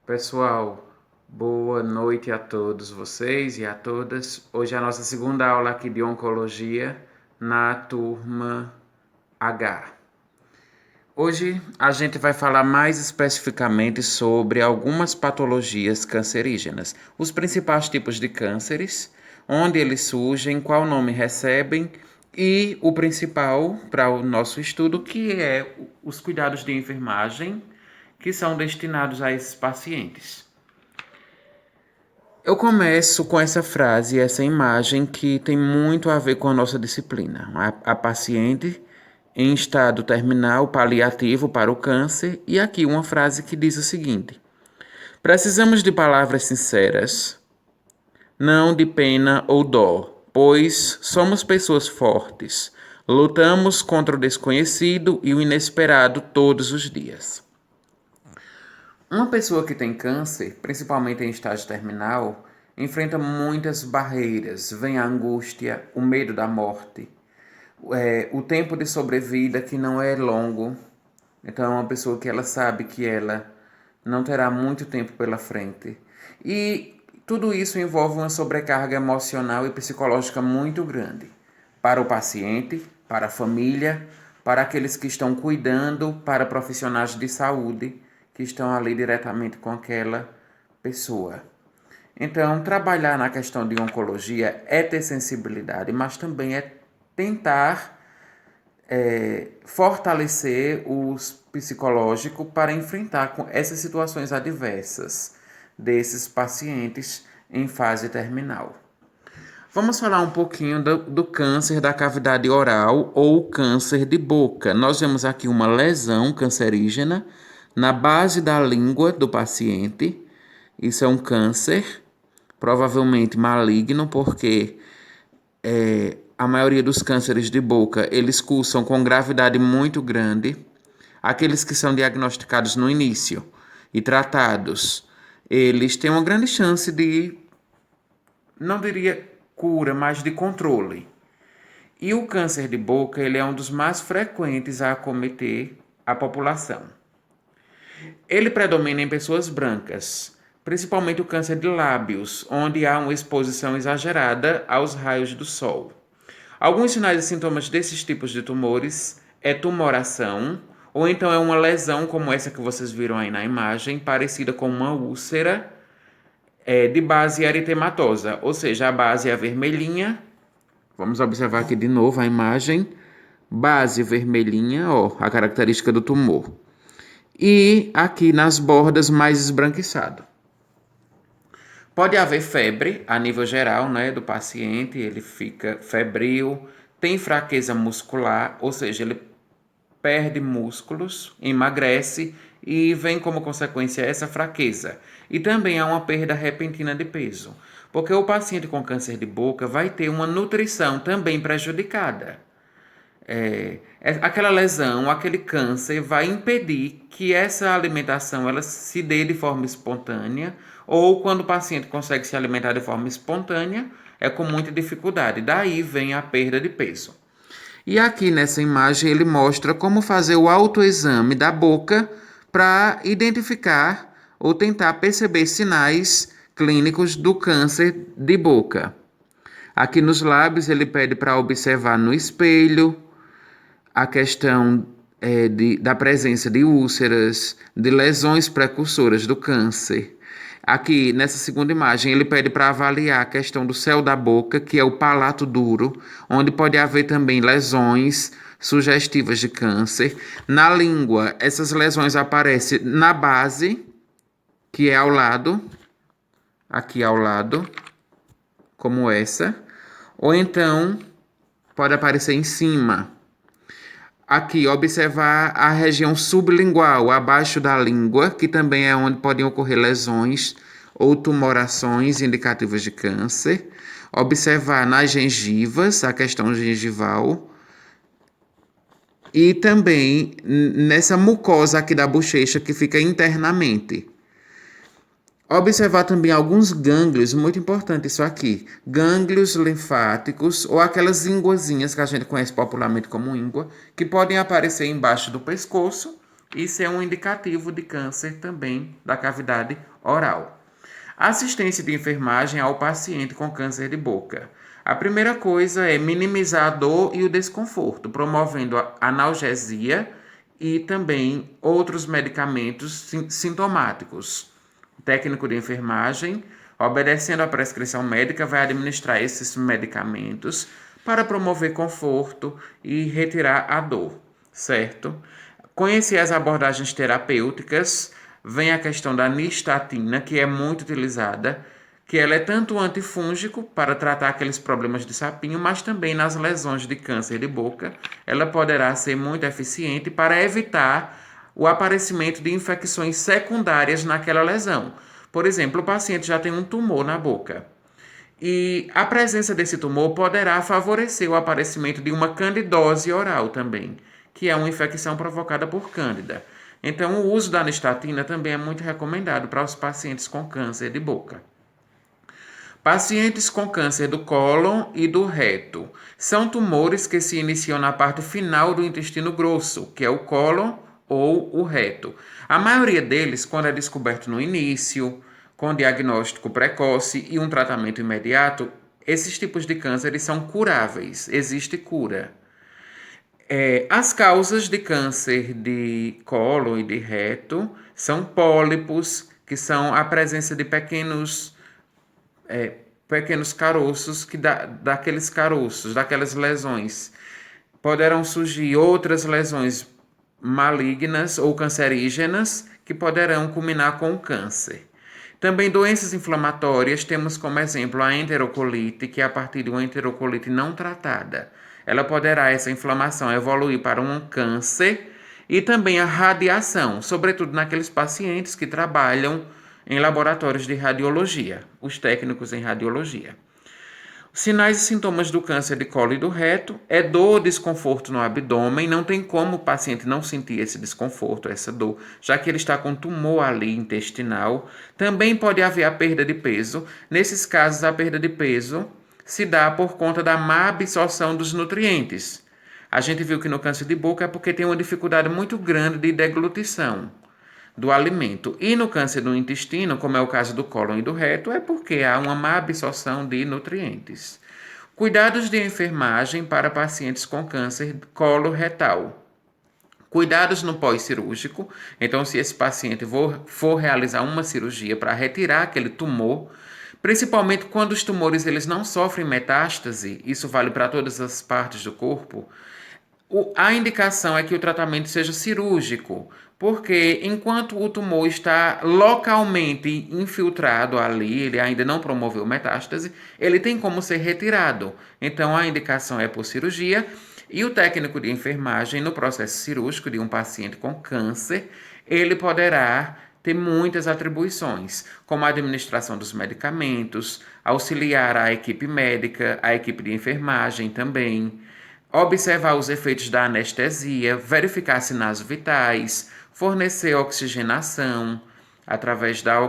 Pessoal, boa noite a todos vocês e a todas. Hoje é a nossa segunda aula aqui de Oncologia na turma H. Hoje a gente vai falar mais especificamente sobre algumas patologias cancerígenas, os principais tipos de cânceres, onde eles surgem, qual nome recebem e o principal para o nosso estudo, que é os cuidados de enfermagem que são destinados a esses pacientes. Eu começo com essa frase, essa imagem que tem muito a ver com a nossa disciplina. A paciente em estado terminal paliativo para o câncer, e aqui uma frase que diz o seguinte: precisamos de palavras sinceras, não de pena ou dó, pois somos pessoas fortes. Lutamos contra o desconhecido e o inesperado todos os dias. Uma pessoa que tem câncer, principalmente em estágio terminal, enfrenta muitas barreiras. Vem a angústia, o medo da morte, o tempo de sobrevida que não é longo. Então é uma pessoa que ela sabe que ela não terá muito tempo pela frente. E tudo isso envolve uma sobrecarga emocional e psicológica muito grande para o paciente, para a família, para aqueles que estão cuidando, para profissionais de saúde que estão ali diretamente com aquela pessoa. Então, trabalhar na questão de oncologia é ter sensibilidade, mas também é tentar fortalecer o psicológico para enfrentar com essas situações adversas desses pacientes em fase terminal. Vamos falar um pouquinho do câncer da cavidade oral ou câncer de boca. Nós vemos aqui uma lesão cancerígena na base da língua do paciente. Isso é um câncer, provavelmente maligno, porque a maioria dos cânceres de boca, eles cursam com gravidade muito grande. Aqueles que são diagnosticados no início e tratados, eles têm uma grande chance de, não diria cura, mas de controle. E o câncer de boca, ele é um dos mais frequentes a acometer a população. Ele predomina em pessoas brancas, principalmente o câncer de lábios, onde há uma exposição exagerada aos raios do sol. Alguns sinais e sintomas desses tipos de tumores é tumoração, ou então é uma lesão como essa que vocês viram aí na imagem, parecida com uma úlcera de base eritematosa, ou seja, a base é vermelhinha. Vamos observar aqui de novo a imagem. Base vermelhinha, ó, a característica do tumor. E aqui nas bordas mais esbranquiçado. Pode haver febre a nível geral, né, do paciente, ele fica febril, tem fraqueza muscular, ou seja, ele perde músculos, emagrece e vem como consequência essa fraqueza. E também há uma perda repentina de peso, porque o paciente com câncer de boca vai ter uma nutrição também prejudicada. Aquela lesão, aquele câncer vai impedir que essa alimentação ela se dê de forma espontânea, ou quando o paciente consegue se alimentar de forma espontânea, é com muita dificuldade. Daí vem a perda de peso. E aqui nessa imagem ele mostra como fazer o autoexame da boca para identificar ou tentar perceber sinais clínicos do câncer de boca. Aqui nos lábios ele pede para observar no espelho a questão da presença de úlceras, de lesões precursoras do câncer. Aqui, nessa segunda imagem, ele pede para avaliar a questão do céu da boca, que é o palato duro, onde pode haver também lesões sugestivas de câncer. Na língua, essas lesões aparecem na base, que é ao lado, aqui ao lado, como essa, ou então pode aparecer em cima. Aqui, observar a região sublingual, abaixo da língua, que também é onde podem ocorrer lesões ou tumorações indicativas de câncer. Observar nas gengivas, a questão gengival. E também nessa mucosa aqui da bochecha que fica internamente. Observar também alguns gânglios, muito importante isso aqui, gânglios linfáticos ou aquelas ínguazinhas que a gente conhece popularmente como íngua, que podem aparecer embaixo do pescoço Isso é um indicativo de câncer também da cavidade oral. Assistência de enfermagem ao paciente com câncer de boca. A primeira coisa é minimizar a dor e o desconforto, promovendo a analgesia e também outros medicamentos sintomáticos. O técnico de enfermagem, obedecendo à prescrição médica, vai administrar esses medicamentos para promover conforto e retirar a dor, certo? Conhecer as abordagens terapêuticas, vem a questão da nistatina, que é muito utilizada, que ela é tanto antifúngico para tratar aqueles problemas de sapinho, mas também nas lesões de câncer de boca, ela poderá ser muito eficiente para evitar o aparecimento de infecções secundárias naquela lesão. Por exemplo, o paciente já tem um tumor na boca. E a presença desse tumor poderá favorecer o aparecimento de uma candidose oral também, que é uma infecção provocada por cândida. Então, o uso da nistatina também é muito recomendado para os pacientes com câncer de boca. Pacientes com câncer do cólon e do reto são tumores que se iniciam na parte final do intestino grosso, que é o cólon ou o reto. A maioria deles, quando é descoberto no início, com diagnóstico precoce e um tratamento imediato, esses tipos de cânceres são curáveis, existe cura. As causas de câncer de cólon e de reto são pólipos, que são a presença de pequenos caroços, daqueles caroços, daquelas lesões. Poderão surgir outras lesões malignas ou cancerígenas que poderão culminar com o câncer. Também doenças inflamatórias, temos como exemplo a enterocolite, que é a partir de uma enterocolite não tratada. Ela poderá, essa inflamação, evoluir para um câncer, e também a radiação, sobretudo naqueles pacientes que trabalham em laboratórios de radiologia, os técnicos em radiologia. Sinais e sintomas do câncer de colo e do reto é dor, desconforto no abdômen. Não tem como o paciente não sentir esse desconforto, essa dor, já que ele está com tumor ali intestinal. Também pode haver a perda de peso. Nesses casos, a perda de peso se dá por conta da má absorção dos nutrientes. A gente viu que no câncer de boca é porque tem uma dificuldade muito grande de deglutição do alimento. E no câncer do intestino, como é o caso do cólon e do reto, é porque há uma má absorção de nutrientes. Cuidados de enfermagem para pacientes com câncer coloretal. Cuidados no pós-cirúrgico. Então, se esse paciente for realizar uma cirurgia para retirar aquele tumor, principalmente quando os tumores eles não sofrem metástase, isso vale para todas as partes do corpo, a indicação é que o tratamento seja cirúrgico, porque enquanto o tumor está localmente infiltrado ali, ele ainda não promoveu metástase, ele tem como ser retirado. Então a indicação é por cirurgia, e o técnico de enfermagem no processo cirúrgico de um paciente com câncer, ele poderá ter muitas atribuições, como a administração dos medicamentos, auxiliar a equipe médica, a equipe de enfermagem também, observar os efeitos da anestesia, verificar sinais vitais, fornecer oxigenação através da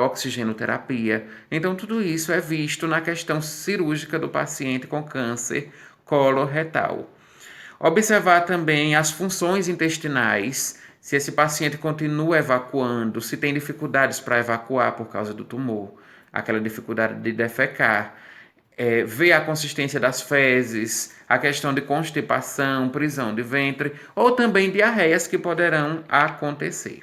oxigenoterapia. Então, tudo isso é visto na questão cirúrgica do paciente com câncer coloretal. Observar também as funções intestinais, se esse paciente continua evacuando, se tem dificuldades para evacuar por causa do tumor, aquela dificuldade de defecar. Ver a consistência das fezes, a questão de constipação, prisão de ventre ou também diarreias que poderão acontecer.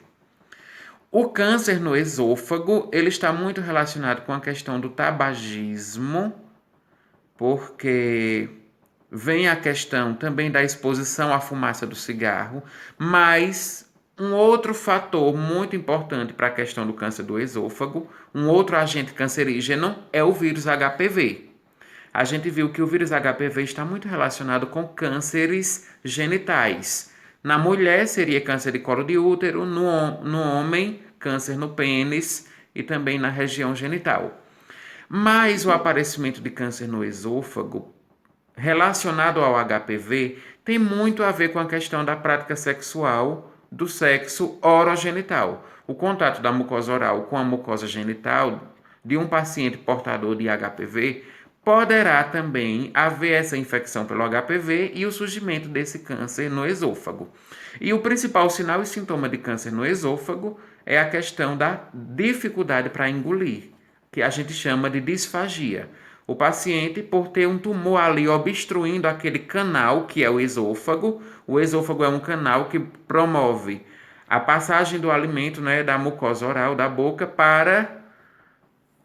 O câncer no esôfago, ele está muito relacionado com a questão do tabagismo, porque vem a questão também da exposição à fumaça do cigarro, mas um outro fator muito importante para a questão do câncer do esôfago, um outro agente cancerígeno, é o vírus HPV. A gente viu que o vírus HPV está muito relacionado com cânceres genitais. Na mulher, seria câncer de colo de útero, no homem, câncer no pênis e também na região genital. Mas o aparecimento de câncer no esôfago, relacionado ao HPV, tem muito a ver com a questão da prática sexual do sexo orogenital. O contato da mucosa oral com a mucosa genital de um paciente portador de HPV poderá também haver essa infecção pelo HPV e o surgimento desse câncer no esôfago. E o principal sinal e sintoma de câncer no esôfago é a questão da dificuldade para engolir, que a gente chama de disfagia. O paciente, por ter um tumor ali obstruindo aquele canal que é o esôfago é um canal que promove a passagem do alimento, né, da mucosa oral da boca para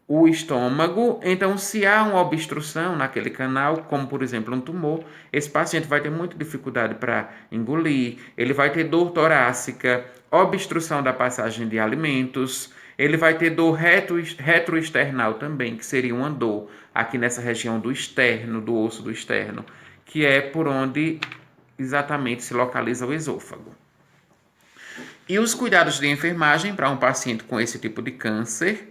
o estômago. Então, se há uma obstrução naquele canal, como por exemplo um tumor, esse paciente vai ter muita dificuldade para engolir, ele vai ter dor torácica, obstrução da passagem de alimentos, ele vai ter dor retroesternal também, que seria uma dor aqui nessa região do externo, do osso do externo, que é por onde exatamente se localiza o esôfago. E os cuidados de enfermagem para um paciente com esse tipo de câncer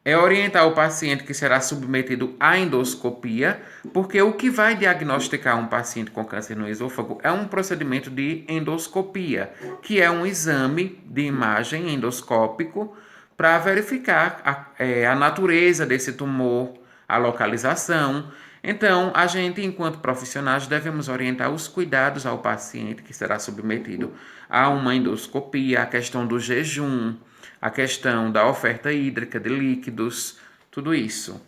é orientar o paciente que será submetido à endoscopia, porque o que vai diagnosticar um paciente com câncer no esôfago é um procedimento de endoscopia, que é um exame de imagem endoscópico para verificar a natureza desse tumor, a localização. Então, a gente, enquanto profissionais, devemos orientar os cuidados ao paciente que será submetido a uma endoscopia, a questão do jejum, a questão da oferta hídrica de líquidos, tudo isso.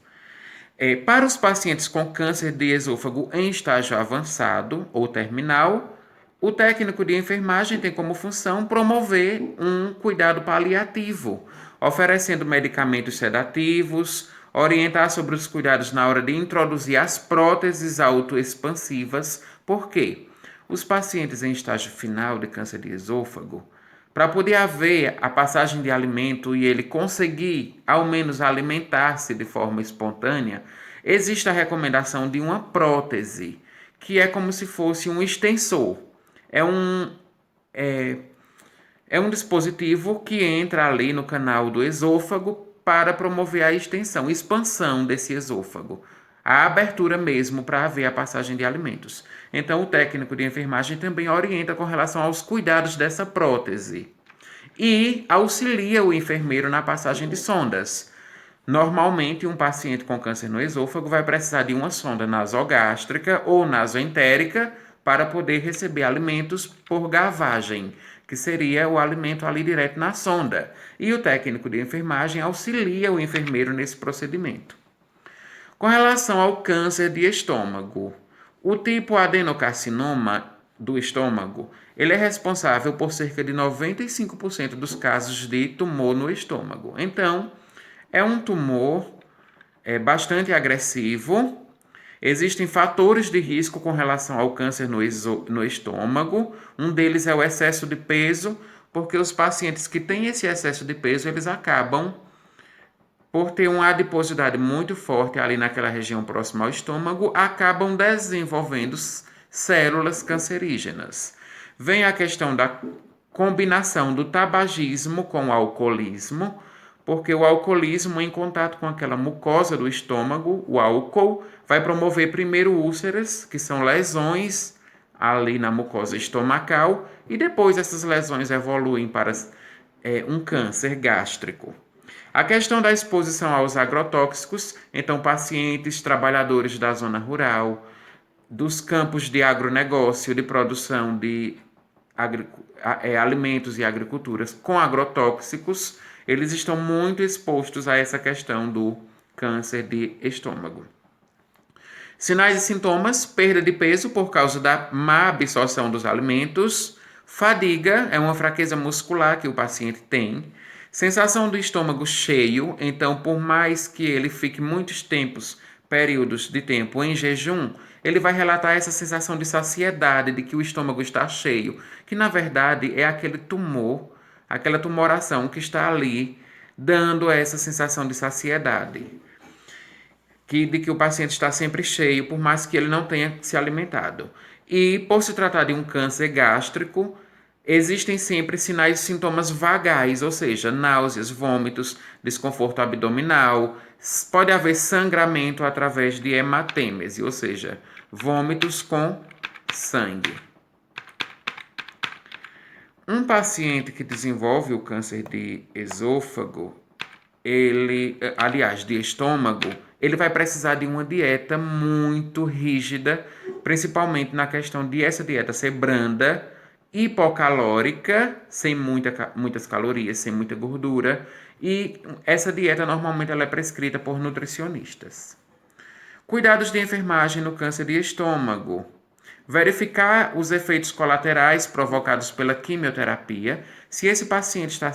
Para os pacientes com câncer de esôfago em estágio avançado ou terminal, o técnico de enfermagem tem como função promover um cuidado paliativo, oferecendo medicamentos sedativos, orientar sobre os cuidados na hora de introduzir as próteses autoexpansivas. Por quê? Os pacientes em estágio final de câncer de esôfago, para poder haver a passagem de alimento e ele conseguir, ao menos, alimentar-se de forma espontânea, existe a recomendação de uma prótese, que é como se fosse um extensor. É um dispositivo que entra ali no canal do esôfago para promover a expansão desse esôfago, a abertura mesmo para haver a passagem de alimentos. Então, o técnico de enfermagem também orienta com relação aos cuidados dessa prótese e auxilia o enfermeiro na passagem de sondas. Normalmente, um paciente com câncer no esôfago vai precisar de uma sonda nasogástrica ou nasoentérica para poder receber alimentos por gavagem, que seria o alimento ali direto na sonda. E o técnico de enfermagem auxilia o enfermeiro nesse procedimento. Com relação ao câncer de estômago, o tipo adenocarcinoma do estômago, ele é responsável por cerca de 95% dos casos de tumor no estômago. Então, é um tumor bastante agressivo. Existem fatores de risco com relação ao câncer no estômago. Um deles é o excesso de peso, porque os pacientes que têm esse excesso de peso, eles acabam por ter uma adiposidade muito forte ali naquela região próxima ao estômago, acabam desenvolvendo células cancerígenas. Vem a questão da combinação do tabagismo com o alcoolismo, porque o alcoolismo, em contato com aquela mucosa do estômago, o álcool, vai promover primeiro úlceras, que são lesões ali na mucosa estomacal, e depois essas lesões evoluem para um câncer gástrico. A questão da exposição aos agrotóxicos, então pacientes, trabalhadores da zona rural, dos campos de agronegócio, de produção de alimentos e agriculturas com agrotóxicos, eles estão muito expostos a essa questão do câncer de estômago. Sinais e sintomas: perda de peso por causa da má absorção dos alimentos, fadiga, é uma fraqueza muscular que o paciente tem, sensação do estômago cheio, então por mais que ele fique muitos períodos de tempo em jejum, ele vai relatar essa sensação de saciedade, de que o estômago está cheio, que na verdade é aquele tumor, aquela tumoração que está ali dando essa sensação de saciedade, de que o paciente está sempre cheio, por mais que ele não tenha se alimentado. E por se tratar de um câncer gástrico, existem sempre sinais e sintomas vagais, ou seja, náuseas, vômitos, desconforto abdominal, pode haver sangramento através de hematêmese, ou seja, vômitos com sangue. Um paciente que desenvolve o câncer de esôfago, de estômago, ele vai precisar de uma dieta muito rígida, principalmente na questão de essa dieta ser branda, hipocalórica, sem muitas calorias, sem muita gordura, e essa dieta normalmente ela é prescrita por nutricionistas. Cuidados de enfermagem no câncer de estômago. Verificar os efeitos colaterais provocados pela quimioterapia. Se esse paciente está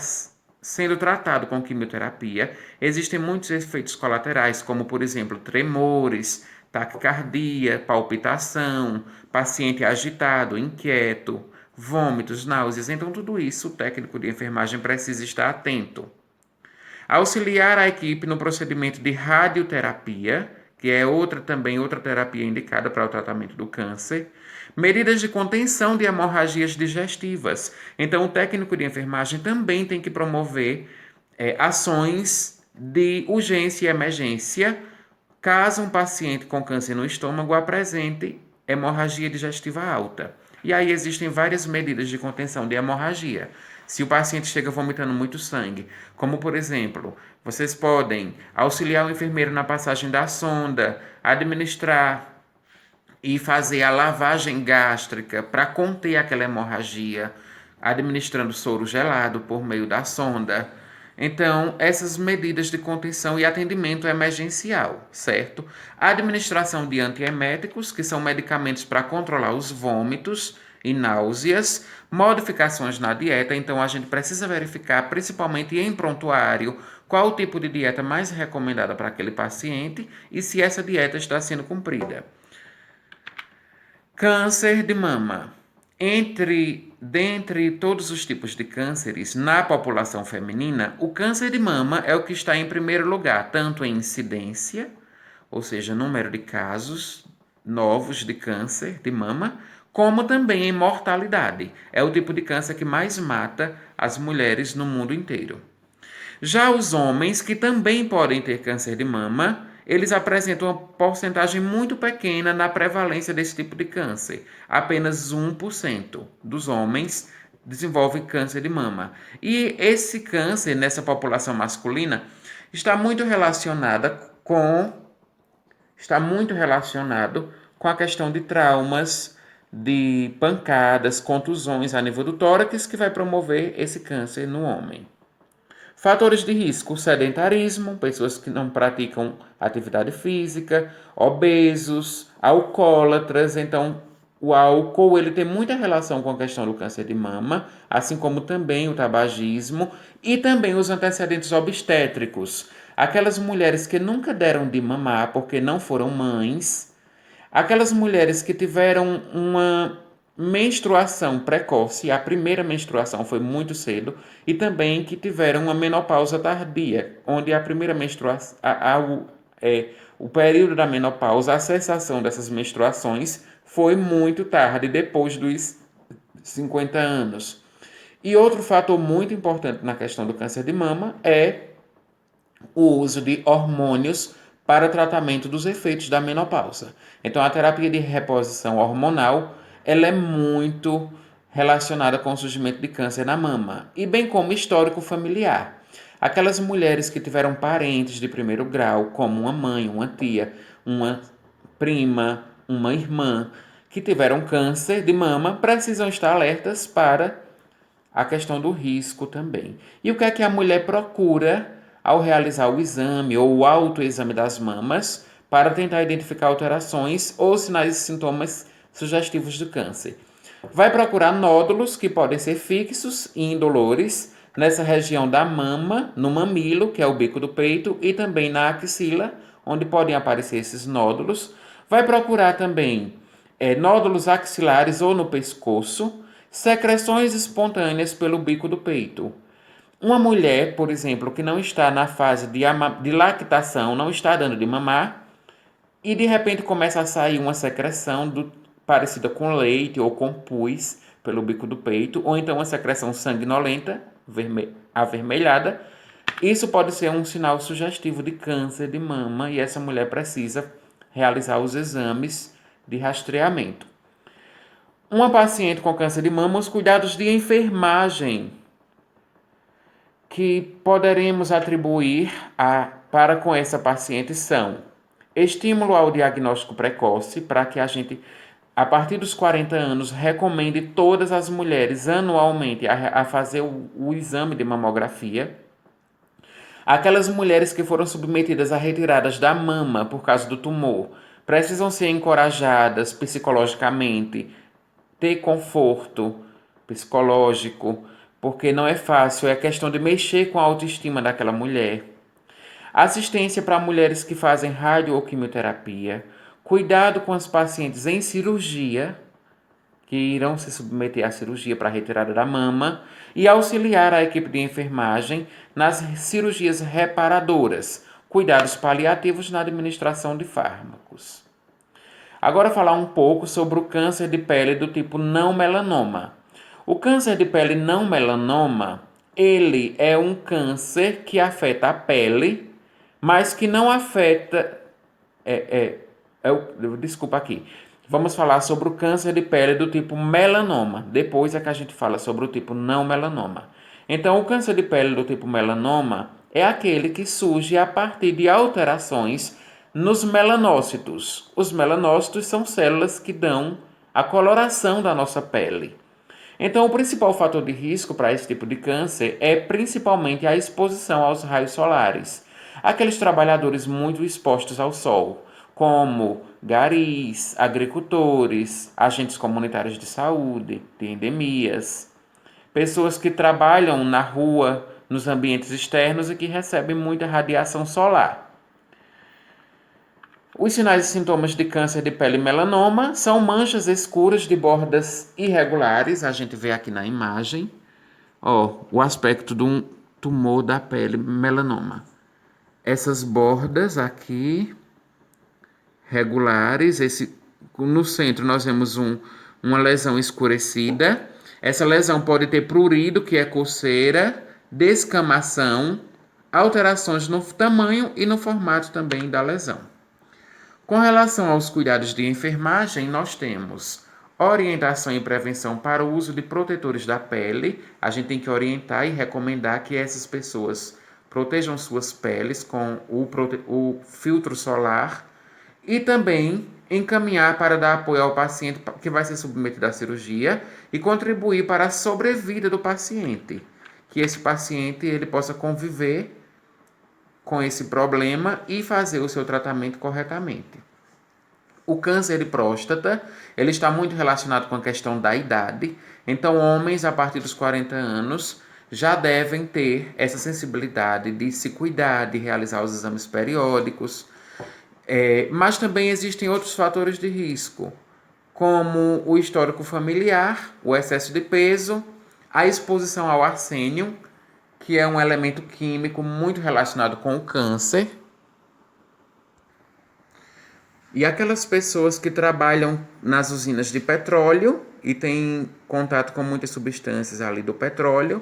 sendo tratado com quimioterapia, existem muitos efeitos colaterais, como, por exemplo, tremores, taquicardia, palpitação, paciente agitado, inquieto, vômitos, náuseas. Então, tudo isso o técnico de enfermagem precisa estar atento. Auxiliar a equipe no procedimento de radioterapia, que é outra terapia indicada para o tratamento do câncer. Medidas de contenção de hemorragias digestivas. Então, o técnico de enfermagem também tem que promover ações de urgência e emergência, caso um paciente com câncer no estômago apresente hemorragia digestiva alta. E aí existem várias medidas de contenção de hemorragia. Se o paciente chega vomitando muito sangue, como por exemplo, vocês podem auxiliar o enfermeiro na passagem da sonda, administrar e fazer a lavagem gástrica para conter aquela hemorragia, administrando soro gelado por meio da sonda. Então, essas medidas de contenção e atendimento emergencial, certo? A administração de antieméticos, que são medicamentos para controlar os vômitos e náuseas, modificações na dieta, então a gente precisa verificar, principalmente em prontuário, qual o tipo de dieta mais recomendada para aquele paciente e se essa dieta está sendo cumprida. Câncer de mama. Dentre todos os tipos de cânceres na população feminina, o câncer de mama é o que está em primeiro lugar, tanto em incidência, ou seja, número de casos novos de câncer de mama, como também em mortalidade. É o tipo de câncer que mais mata as mulheres no mundo inteiro. Já os homens, que também podem ter câncer de mama, eles apresentam uma porcentagem muito pequena na prevalência desse tipo de câncer. Apenas 1% dos homens desenvolvem câncer de mama. E esse câncer nessa população masculina está muito relacionado com a questão de traumas, de pancadas, contusões a nível do tórax, que vai promover esse câncer no homem. Fatores de risco: sedentarismo, pessoas que não praticam atividade física, obesos, alcoólatras. Então, o álcool ele tem muita relação com a questão do câncer de mama, assim como também o tabagismo e também os antecedentes obstétricos. Aquelas mulheres que nunca deram de mamar porque não foram mães, aquelas mulheres que tiveram uma menstruação precoce, a primeira menstruação foi muito cedo, e também que tiveram uma menopausa tardia, onde a primeira menstruação, o período da menopausa, a cessação dessas menstruações foi muito tarde, depois dos 50 anos. E outro fator muito importante na questão do câncer de mama é o uso de hormônios para tratamento dos efeitos da menopausa. Então, a terapia de reposição hormonal ela é muito relacionada com o surgimento de câncer na mama, e bem como histórico familiar. Aquelas mulheres que tiveram parentes de primeiro grau, como uma mãe, uma tia, uma prima, uma irmã, que tiveram câncer de mama, precisam estar alertas para a questão do risco também. E o que é que a mulher procura ao realizar o exame ou o autoexame das mamas para tentar identificar alterações ou sinais e sintomas sugestivos do câncer? Vai procurar nódulos que podem ser fixos e indolores nessa região da mama, no mamilo, que é o bico do peito, e também na axila, onde podem aparecer esses nódulos. Vai procurar também nódulos axilares ou no pescoço, secreções espontâneas pelo bico do peito. Uma mulher, por exemplo, que não está na fase de lactação, não está dando de mamar, e de repente começa a sair uma secreção parecida com leite ou com pus pelo bico do peito, ou então uma secreção sanguinolenta, avermelhada. Isso pode ser um sinal sugestivo de câncer de mama e essa mulher precisa realizar os exames de rastreamento. Uma paciente com câncer de mama, os cuidados de enfermagem que poderemos atribuir para com essa paciente são Estímulo ao diagnóstico precoce para que a gente, a partir dos 40 anos, recomende todas as mulheres anualmente a fazer o exame de mamografia. Aquelas mulheres que foram submetidas a retiradas da mama por causa do tumor precisam ser encorajadas psicologicamente, ter conforto psicológico, porque não é fácil, é questão de mexer com a autoestima daquela mulher. Assistência para mulheres que fazem rádio ou quimioterapia, cuidado com as pacientes em cirurgia, que irão se submeter à cirurgia para a retirada da mama, e auxiliar a equipe de enfermagem nas cirurgias reparadoras, cuidados paliativos na administração de fármacos. Agora falar um pouco sobre o câncer de pele do tipo não melanoma. O câncer de pele não melanoma, ele é um câncer que afeta a pele, mas que não afeta. Desculpa aqui. Vamos falar sobre o câncer de pele do tipo melanoma. Depois é que a gente fala sobre o tipo não melanoma. Então, o câncer de pele do tipo melanoma é aquele que surge a partir de alterações nos melanócitos. Os melanócitos são células que dão a coloração da nossa pele. Então, o principal fator de risco para esse tipo de câncer é principalmente a exposição aos raios solares. Aqueles trabalhadores muito expostos ao sol, como garis, agricultores, agentes comunitários de saúde, de endemias, pessoas que trabalham na rua, nos ambientes externos e que recebem muita radiação solar. Os sinais e sintomas de câncer de pele e melanoma são manchas escuras de bordas irregulares, a gente vê aqui na imagem, o aspecto de um tumor da pele melanoma. Essas bordas aqui, regulares, no centro nós vemos uma lesão escurecida. Essa lesão pode ter prurido, que é coceira, descamação, alterações no tamanho e no formato também da lesão. Com relação aos cuidados de enfermagem, nós temos orientação e prevenção para o uso de protetores da pele. A gente tem que orientar e recomendar que essas pessoas protejam suas peles com o filtro solar e também encaminhar para dar apoio ao paciente que vai ser submetido à cirurgia e contribuir para a sobrevida do paciente, que esse paciente ele possa conviver com esse problema e fazer o seu tratamento corretamente. O câncer de próstata, ele está muito relacionado com a questão da idade, então homens a partir dos 40 anos já devem ter essa sensibilidade de se cuidar, de realizar os exames periódicos, mas também existem outros fatores de risco, como o histórico familiar, o excesso de peso, a exposição ao arsênio, que é um elemento químico muito relacionado com o câncer. E aquelas pessoas que trabalham nas usinas de petróleo e têm contato com muitas substâncias ali do petróleo,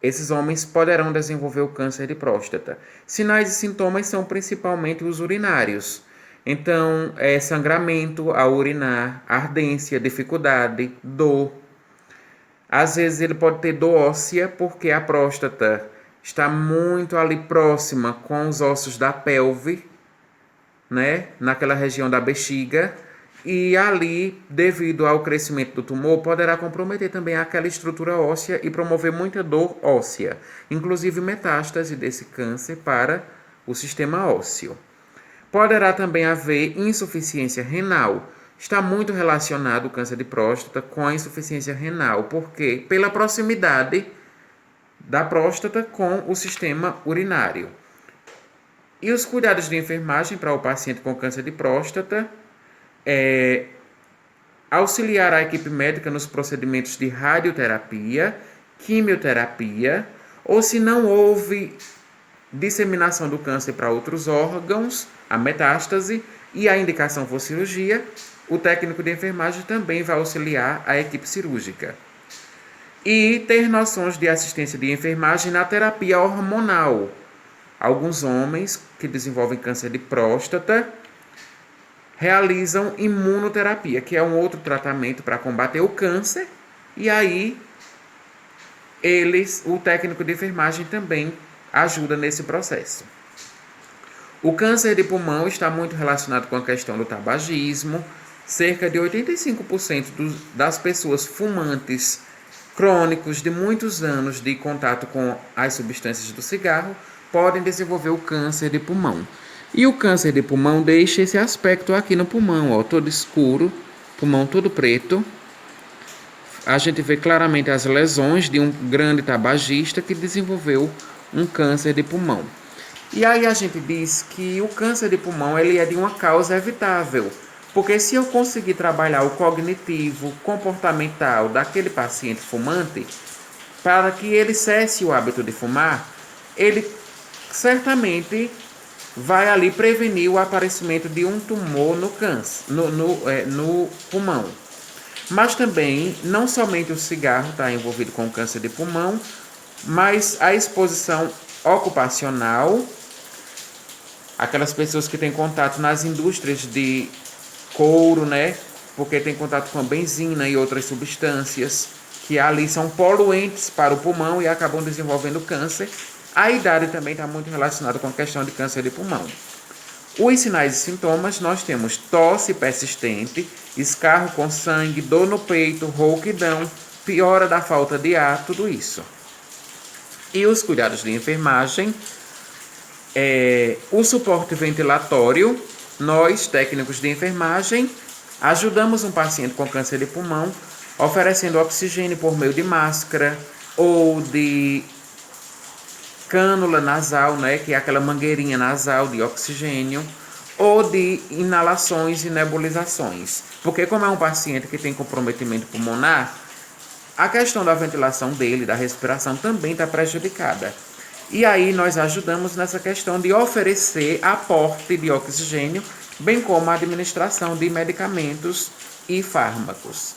esses homens poderão desenvolver o câncer de próstata. Sinais e sintomas são principalmente os urinários. Então, sangramento ao urinar, ardência, dificuldade, dor. Às vezes ele pode ter dor óssea porque a próstata está muito ali próxima com os ossos da pelve, né, naquela região da bexiga, e ali, devido ao crescimento do tumor, poderá comprometer também aquela estrutura óssea e promover muita dor óssea, inclusive metástase desse câncer para o sistema ósseo. Poderá também haver insuficiência renal. Está muito relacionado o câncer de próstata com a insuficiência renal, porque pela proximidade da próstata com o sistema urinário. E os cuidados de enfermagem para o paciente com câncer de próstata auxiliar a equipe médica nos procedimentos de radioterapia, quimioterapia, ou se não houve disseminação do câncer para outros órgãos, a metástase e a indicação for cirurgia, o técnico de enfermagem também vai auxiliar a equipe cirúrgica. E ter noções de assistência de enfermagem na terapia hormonal. Alguns homens que desenvolvem câncer de próstata realizam imunoterapia, que é um outro tratamento para combater o câncer, e aí o técnico de enfermagem também ajuda nesse processo. O câncer de pulmão está muito relacionado com a questão do tabagismo. Cerca de 85% das pessoas fumantes crônicos de muitos anos de contato com as substâncias do cigarro podem desenvolver o câncer de pulmão. E o câncer de pulmão deixa esse aspecto aqui no pulmão, ó, todo escuro, pulmão todo preto. A gente vê claramente as lesões de um grande tabagista que desenvolveu um câncer de pulmão. E aí a gente diz que o câncer de pulmão ele é de uma causa evitável, porque se eu conseguir trabalhar o cognitivo, comportamental daquele paciente fumante, para que ele cesse o hábito de fumar, ele certamente vai ali prevenir o aparecimento de um tumor no câncer, no pulmão. Mas também, não somente o cigarro está envolvido com o câncer de pulmão, mas a exposição ocupacional, aquelas pessoas que têm contato nas indústrias de couro, né? Porque tem contato com a benzina e outras substâncias que ali são poluentes para o pulmão e acabam desenvolvendo câncer. A idade também está muito relacionada com a questão de câncer de pulmão. Os sinais e sintomas, nós temos tosse persistente, escarro com sangue, dor no peito, rouquidão, piora da falta de ar, tudo isso. E os cuidados de enfermagem, o suporte ventilatório, nós, técnicos de enfermagem, ajudamos um paciente com câncer de pulmão, oferecendo oxigênio por meio de máscara ou de cânula nasal, né, que é aquela mangueirinha nasal de oxigênio, ou de inalações e nebulizações. Porque como é um paciente que tem comprometimento pulmonar, a questão da ventilação dele, da respiração, também está prejudicada. E aí nós ajudamos nessa questão de oferecer aporte de oxigênio, bem como a administração de medicamentos e fármacos.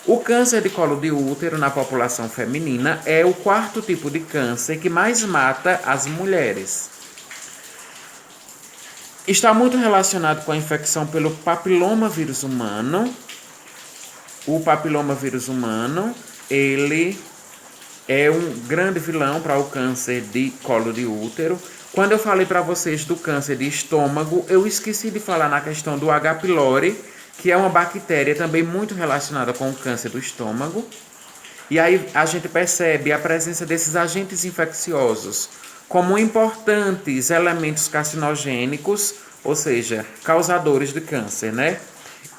O câncer de colo de útero na população feminina é o quarto tipo de câncer que mais mata as mulheres. Está muito relacionado com a infecção pelo papiloma vírus humano. O papiloma vírus humano, ele é um grande vilão para o câncer de colo de útero. Quando eu falei para vocês do câncer de estômago, eu esqueci de falar na questão do H. pylori, que é uma bactéria também muito relacionada com o câncer do estômago. E aí a gente percebe a presença desses agentes infecciosos como importantes elementos carcinogênicos, ou seja, causadores de câncer, né?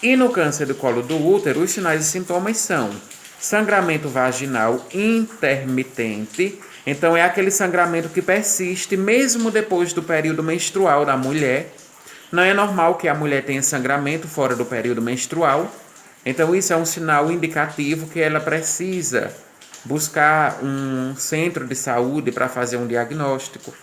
E no câncer do colo do útero, os sinais e sintomas são sangramento vaginal intermitente. Então é aquele sangramento que persiste mesmo depois do período menstrual da mulher. Não é normal que a mulher tenha sangramento fora do período menstrual. Então isso é um sinal indicativo que ela precisa buscar um centro de saúde para fazer um diagnóstico.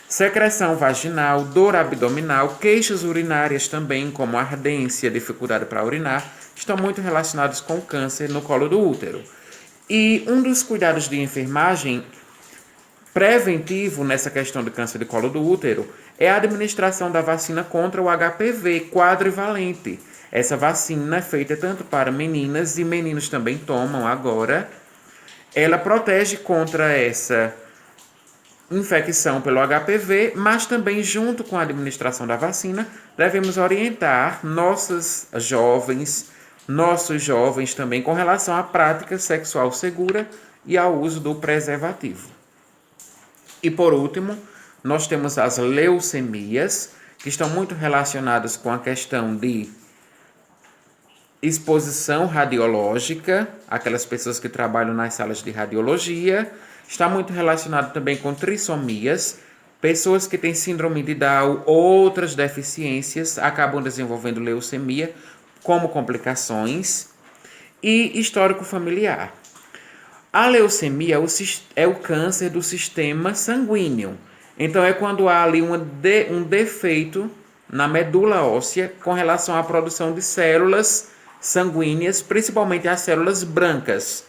Secreção vaginal, dor abdominal, queixas urinárias também, como ardência, dificuldade para urinar, estão muito relacionados com o câncer no colo do útero. E um dos cuidados de enfermagem preventivo nessa questão do câncer de colo do útero é a administração da vacina contra o HPV quadrivalente. Essa vacina é feita tanto para meninas e meninos também tomam agora. Ela protege contra essa infecção pelo HPV, mas também junto com a administração da vacina, devemos orientar nossos jovens também com relação à prática sexual segura e ao uso do preservativo. E por último, nós temos as leucemias, que estão muito relacionadas com a questão de exposição radiológica, aquelas pessoas que trabalham nas salas de radiologia. Está muito relacionado também com trissomias, pessoas que têm síndrome de Down, outras deficiências, acabam desenvolvendo leucemia como complicações, e histórico familiar. A leucemia é o câncer do sistema sanguíneo. Então, é quando há ali um defeito na medula óssea com relação à produção de células sanguíneas, principalmente as células brancas,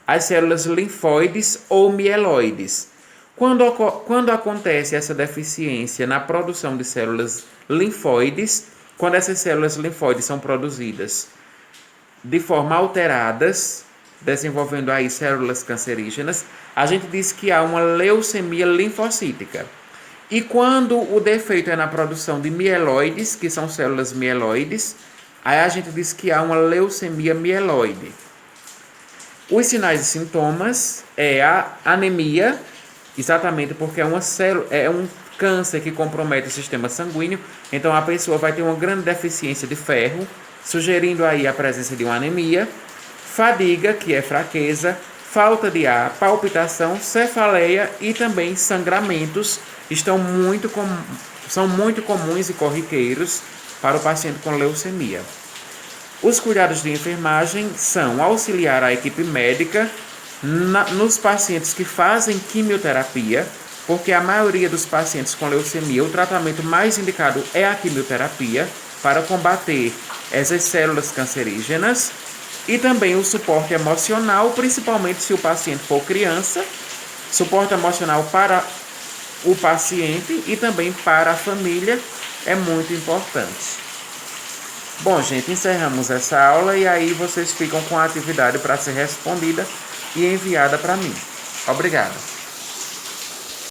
as células linfóides ou mieloides. Quando acontece essa deficiência na produção de células linfóides, quando essas células linfóides são produzidas de forma alteradas, desenvolvendo aí células cancerígenas, a gente diz que há uma leucemia linfocítica. E quando o defeito é na produção de mieloides, que são células mieloides, aí a gente diz que há uma leucemia mieloide. Os sinais e sintomas é a anemia, exatamente porque é um câncer que compromete o sistema sanguíneo, então a pessoa vai ter uma grande deficiência de ferro, sugerindo aí a presença de uma anemia, fadiga, que é fraqueza, falta de ar, palpitação, cefaleia e também sangramentos são muito comuns e corriqueiros para o paciente com leucemia. Os cuidados de enfermagem são auxiliar a equipe médica nos pacientes que fazem quimioterapia, porque a maioria dos pacientes com leucemia, o tratamento mais indicado é a quimioterapia para combater essas células cancerígenas, e também o suporte emocional, principalmente se o paciente for criança, suporte emocional para o paciente e também para a família é muito importante. Bom, gente, encerramos essa aula e aí vocês ficam com a atividade para ser respondida e enviada para mim. Obrigado.